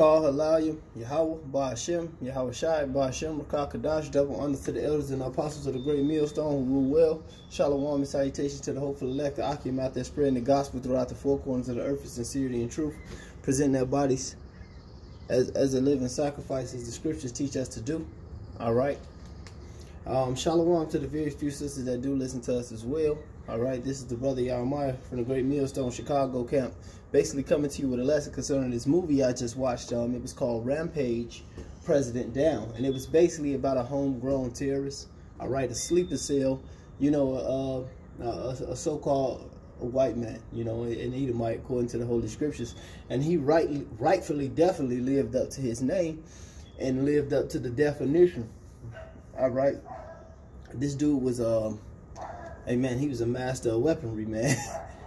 Call Halayim, Yahweh, Ba'ashem, Yahweh Shai, Ba'ashem, Rakakadash, double honor to the elders and apostles of the great millstone who rule well. Shalom and salutations to the hopeful elect, the Akim out there spreading the gospel throughout the four corners of the earth with sincerity and truth, presenting their bodies as a living sacrifice as the scriptures teach us to do. All right. Shalom to the very few sisters that do listen to us as well. All right, this is the brother Yarmaya from the Great Millstone Chicago camp, basically coming to you with a lesson concerning this movie I just watched. It was called Rampage, President Down, and it was basically about a homegrown terrorist. All right, a sleeper cell, you know, a so-called white man, you know, an Edomite according to the Holy Scriptures, and he rightfully, definitely lived up to his name and lived up to the definition. All right, this dude was hey man, he was a master of weaponry, man.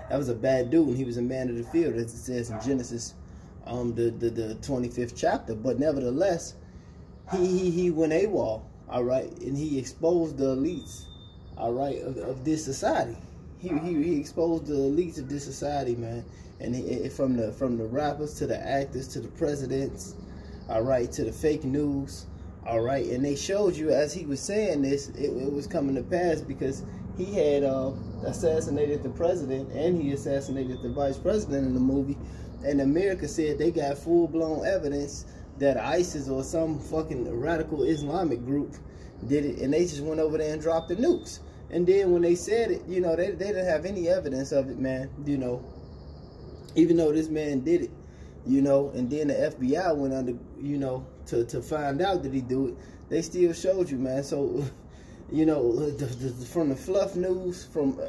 That was a bad dude, and he was a man of the field, as it says in Genesis, the 25th chapter. But nevertheless, he went AWOL, all right, and he exposed the elites, all right, of this society. He exposed the elites of this society, man, and from the rappers to the actors to the presidents, all right, to the fake news. All right, and they showed you as he was saying this, it was coming to pass because he had assassinated the president and he assassinated the vice president in the movie. And America said they got full-blown evidence that ISIS or some fucking radical Islamic group did it, and they just went over there and dropped the nukes. And then when they said it, you know, they didn't have any evidence of it, man, you know, even though this man did it. You know, and then the FBI went under, you know, to find out that he do it. They still showed you, man. So, you know, from the fluff news, from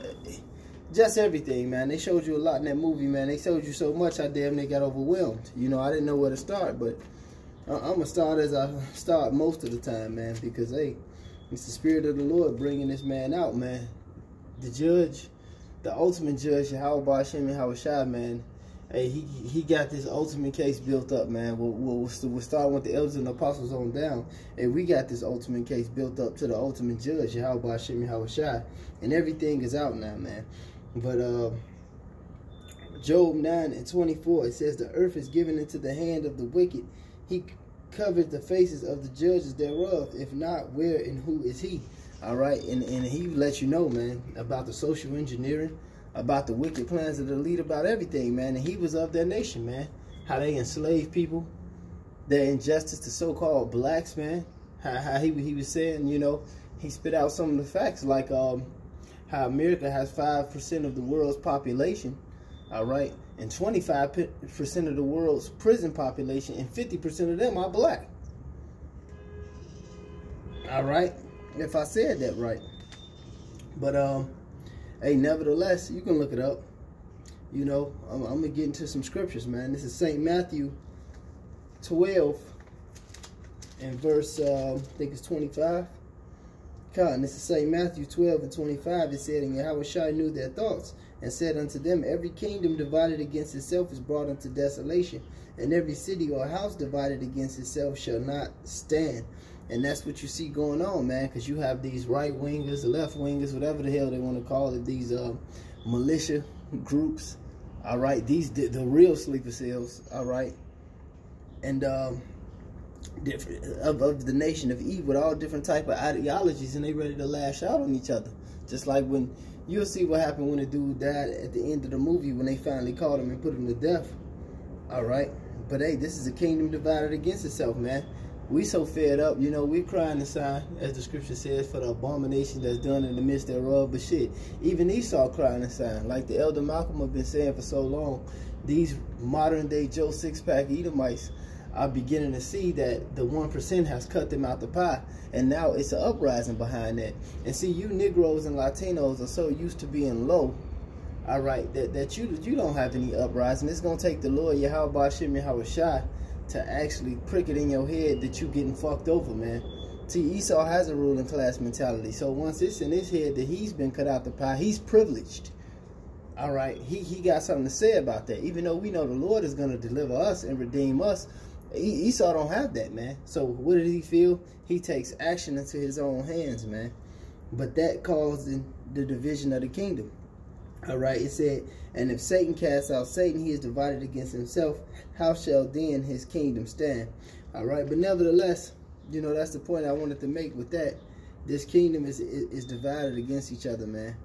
just everything, man. They showed you a lot in that movie, man. They showed you so much, I damn near got overwhelmed. You know, I didn't know where to start, but I'm going to start as I start most of the time, man, because, hey, it's the Spirit of the Lord bringing this man out, man. The judge, the ultimate judge, Yahweh Ba'ashem, Yahweh Shai, man. Hey, he got this ultimate case built up, man. We'll start with the elders and the apostles on down. And we got this ultimate case built up to the ultimate judge, Yahweh Ba'ashem, Yahweh Shai. And everything is out now, man. But Job 9:24, it says, the earth is given into the hand of the wicked. He covered the faces of the judges thereof. If not, where and who is he? All right, and he let you know, man, about the social engineering, about the wicked plans of the lead, about everything, man. And he was of their nation, man. How they enslaved people, their injustice to so-called blacks, man. How he was saying, you know, he spit out some of the facts, like how America has 5% of the world's population, all right, and 25% of the world's prison population, and 50% of them are black. All right, if I said that right. But hey, nevertheless, you can look it up. You know, I'm going to get into some scriptures, man. This is St. Matthew 12 and verse, I think it's 25. And this is St. Matthew 12 and 25. It said, and Yahweh Shai knew their thoughts, and said unto them, every kingdom divided against itself is brought unto desolation, and every city or house divided against itself shall not stand. And that's what you see going on, man, because you have these right-wingers, left-wingers, whatever the hell they want to call it, these militia groups, all right, these the real sleeper cells, all right, and different of the nation of Eve with all different type of ideologies, and they ready to lash out on each other. Just like when you'll see what happened when a dude died at the end of the movie when they finally caught him and put him to death, all right. But hey, this is a kingdom divided against itself, man. We so fed up, you know, we're crying the sign, as the scripture says, for the abomination that's done in the midst thereof. But shit, even Esau crying the sign. Like the elder Malcolm have been saying for so long, these modern day Joe Six-Pack Edomites are beginning to see that the 1% has cut them out the pie. And now it's an uprising behind that. And see, you Negroes and Latinos are so used to being low, all right, that you don't have any uprising. It's going to take the Lord, Yahweh Ba'ashem, Yahweh Shai, to actually prick it in your head that you getting fucked over, man. See, Esau has a ruling class mentality. So once it's in his head that he's been cut out the pie, he's privileged. All right, he got something to say about that. Even though we know the Lord is going to deliver us and redeem us, Esau don't have that, man. So what did he feel? He takes action into his own hands, man. But that caused the division of the kingdom. All right, it said, and if Satan casts out Satan, he is divided against himself. How shall then his kingdom stand? All right, but nevertheless, you know, that's the point I wanted to make with that. This kingdom is divided against each other, man.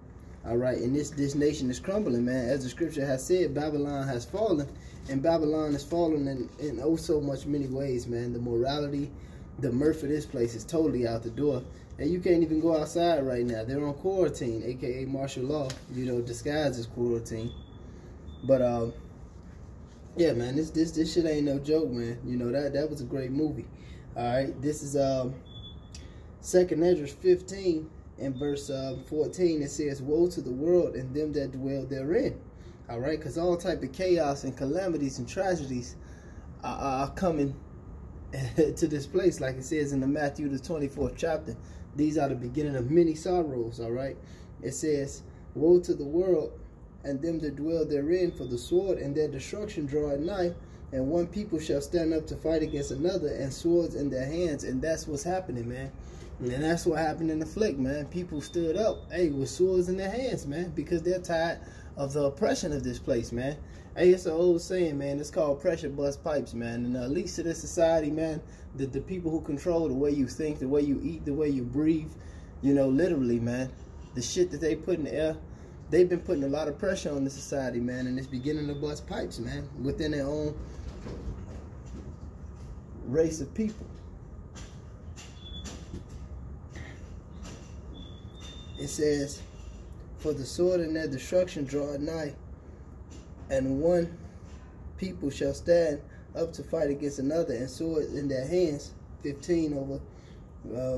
All right, and this nation is crumbling, man. As the scripture has said, Babylon has fallen, and Babylon is fallen in oh so much many ways, man. The morality, the mirth of this place is totally out the door. And you can't even go outside right now. They're on quarantine, aka martial law, you know, disguised as quarantine. But yeah, man, this shit ain't no joke, man. You know, that was a great movie. All right, this is 2nd Ezra 15 and verse 14. It says, "Woe to the world and them that dwell therein." All right, because all type of chaos and calamities and tragedies are coming to this place, like it says in the Matthew the 24th chapter. These are the beginning of many sorrows. All right, it says, "Woe to the world and them that dwell therein, for the sword and their destruction draweth nigh, and one people shall stand up to fight against another, and swords in their hands." And that's what's happening, man. And that's what happened in the flick, man. People stood up, hey, with swords in their hands, man, because they're tired of the oppression of this place, man. Hey, it's an old saying, man. It's called pressure bust pipes, man. And the elites of this society, man, the people who control the way you think, the way you eat, the way you breathe, you know, literally, man, the shit that they put in the air, they've been putting a lot of pressure on the society, man, and it's beginning to bust pipes, man, within their own race of people. It says, "For the sword and their destruction draw nigh, and one people shall stand up to fight against another, and swords in their hands." 15 over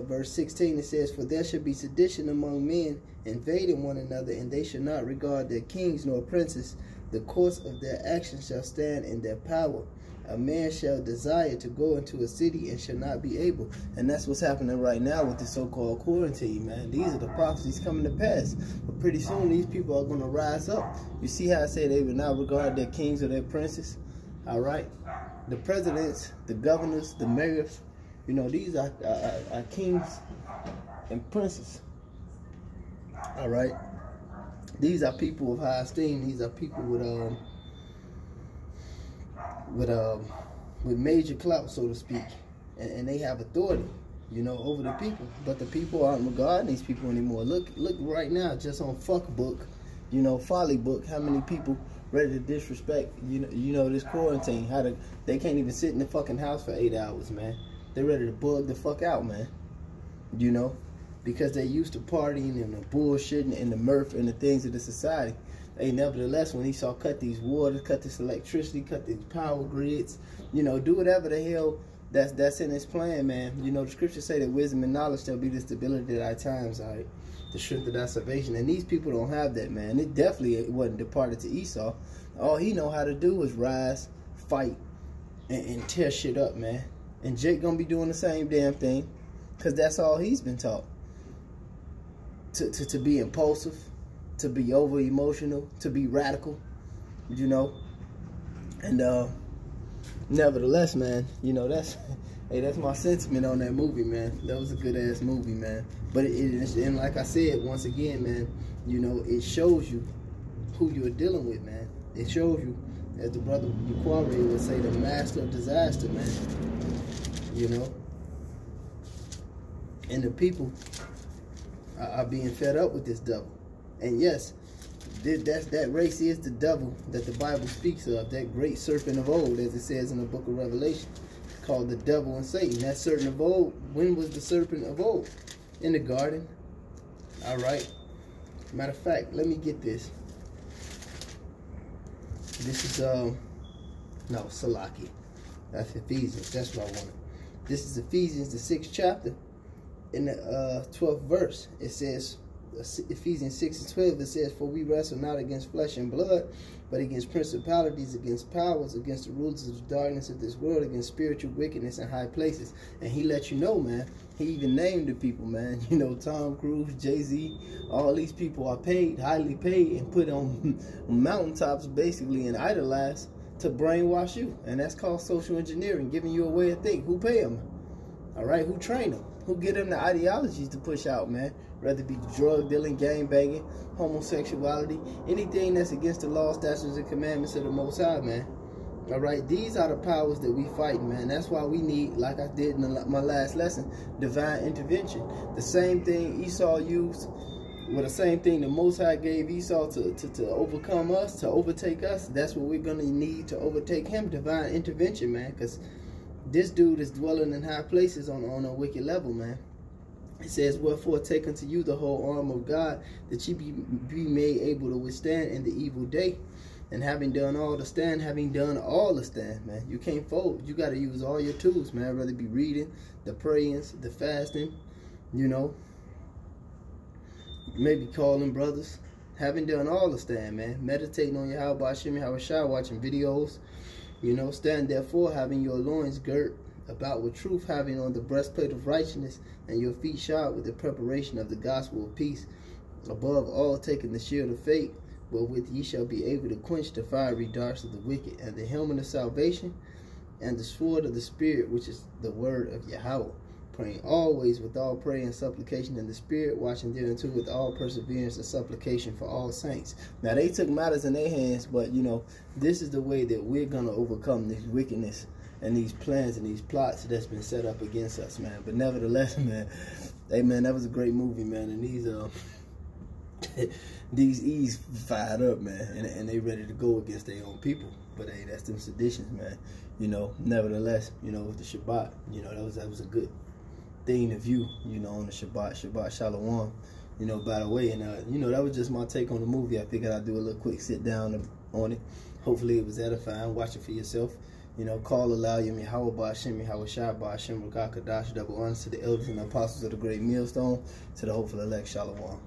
verse 16, it says, "For there shall be sedition among men, invading one another, and they shall not regard their kings nor princes. The course of their actions shall stand in their power. A man shall desire to go into a city and shall not be able." And that's what's happening right now with the so-called quarantine, man. These are the prophecies coming to pass. But pretty soon these people are going to rise up. You see how I say they will not regard their kings or their princes? All right? The presidents, the governors, the mayors, you know, these are kings and princes. All right? These are people of high esteem. These are people with major clout, so to speak, and they have authority, you know, over the people. But the people aren't regarding these people anymore. Look right now, just on Fuck Book, you know, Folly Book, how many people ready to disrespect, you know, this quarantine? They can't even sit in the fucking house for 8 hours, man. They're ready to bug the fuck out, man. You know, because they're used to partying and the bullshitting and the mirth and the things of the society. Hey, nevertheless, when Esau cut these waters, cut this electricity, cut these power grids, you know, do whatever the hell that's in his plan, man. You know, the scriptures say that wisdom and knowledge shall be the stability of thy times, all right? The strength of thy salvation. And these people don't have that, man. It definitely wasn't departed to Esau. All he know how to do is rise, fight, and tear shit up, man. And Jake gonna be doing the same damn thing, because that's all he's been taught. To be impulsive, to be over emotional, to be radical, you know. And nevertheless, man, you know, that's my sentiment on that movie, man. That was a good ass movie, man. But and like I said, once again, man, you know, it shows you who you're dealing with, man. It shows you, as the brother Yukwari would say, the master of disaster, man. You know, and the people are being fed up with this devil. And yes, that race is the devil that the Bible speaks of, that great serpent of old, as it says in the book of Revelation, called the devil and Satan. That serpent of old, when was the serpent of old? In the garden. All right. Matter of fact, let me get this. This is, no, Salaki. That's Ephesians. That's what I wanted. This is Ephesians, the 6th chapter. In the 12th verse, it says, Ephesians 6:12, it says, "For we wrestle not against flesh and blood, but against principalities, against powers, against the rulers of the darkness of this world, against spiritual wickedness in high places." And he let you know, man. He even named the people, man. You know, Tom Cruise, Jay-Z, all these people are paid, highly paid, and put on mountaintops, basically, and idolized to brainwash you. And that's called social engineering, giving you a way to think. Who pay them? All right, who train them? Who get them the ideologies to push out, man? Whether it be drug dealing, gang banging, homosexuality, anything that's against the law, statutes, and commandments of the Most High, man. All right, these are the powers that we fight, man. That's why we need, like I did in my last lesson, divine intervention. The same thing Esau used, well, the same thing the Most High gave Esau to overcome us, to overtake us. That's what we're going to need to overtake him, divine intervention, man. Because this dude is dwelling in high places on a wicked level, man. It says, wherefore take unto you the whole arm of God, that ye be made able to withstand in the evil day. And having done all to stand, man. You can't fold. You got to use all your tools, man. Whether it be reading, the prayings, the fasting, you know. Maybe calling brothers. Having done all to stand, man. Meditating on Yahweh Hashem, Yahweh Shai, watching videos. You know, stand therefore, having your loins girt about with truth, having on the breastplate of righteousness, and your feet shod with the preparation of the gospel of peace. Above all, taking the shield of faith, wherewith ye shall be able to quench the fiery darts of the wicked, and the helmet of salvation, and the sword of the Spirit, which is the word of Yahweh. Praying always with all prayer and supplication in the Spirit, watching thereunto with all perseverance and supplication for all saints. Now, they took matters in their hands, but, you know, this is the way that we're going to overcome this wickedness and these plans and these plots that's been set up against us, man. But nevertheless, man, hey, man, that was a great movie, man. And these E's fired up, man, and they ready to go against their own people. But hey, that's them seditions, man. You know, nevertheless, you know, with the Shabbat, you know, that was a good thing to view, you know, on the Shabbat Shalom. You know, by the way, and you know, that was just my take on the movie. I figured I'd do a little quick sit down on it. Hopefully it was edifying. Watch it for yourself. You know, call aloud Yom Yahweh Hashem, Yahweh Shai, Hashem, Rakah Kadash, double honors to the elders and apostles of the great millstone, to the hopeful elect. Shalom.